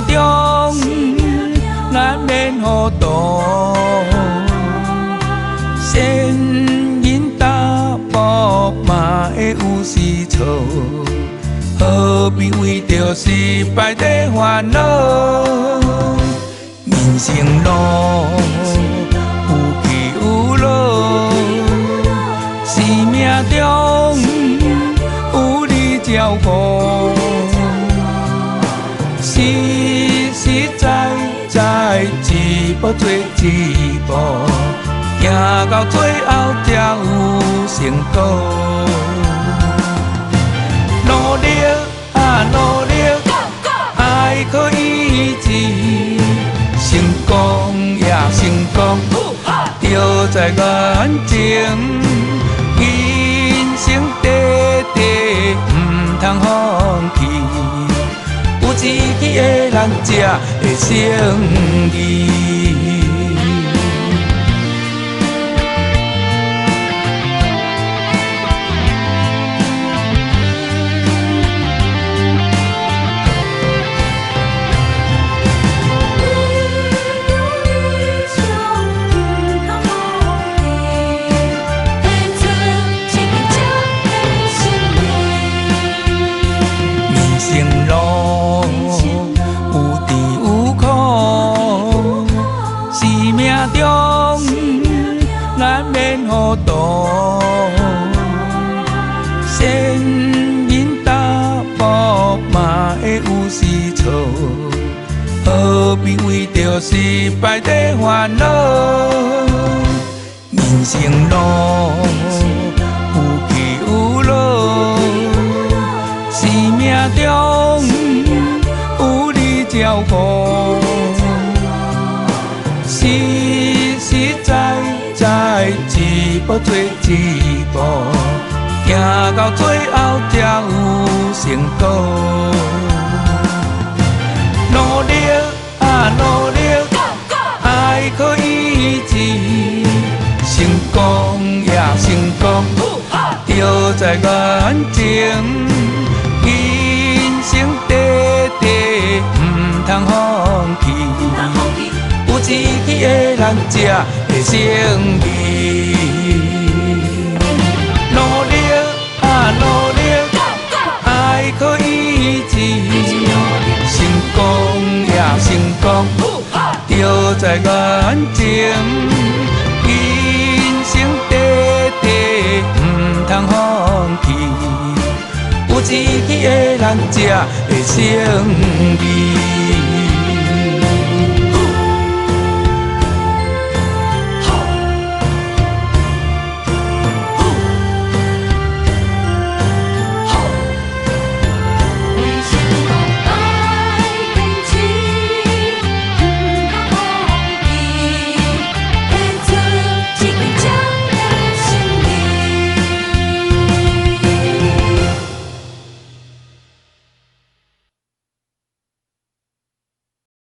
中难免糊涂，仙人踏步嘛会有时错，何必为着失败在烦恼？人生路有起有落，是命中有你照顾。实实在在，一步做一步，行到最后才有成果。努力啊努力，爱可以治，成功也成功，就在眼前。人生短短，唔通放弃。有志气的人才会胜利。人生路有甜有苦，是命中难免糊涂。仙人踏步嘛会有时错，何必为着失败在烦恼？人生路有起有落，是命中有你照顾。实实在在，一步做一步，行到最后才有成果。努力啊努力，爱可以治，成功也成功，就在眼前。人生短短，唔通放弃。有志气的人才会胜利。努力啊努力，爱可以治，成功也成功，就在眼前。人生短短，唔通放弃。有志气的人才会胜利。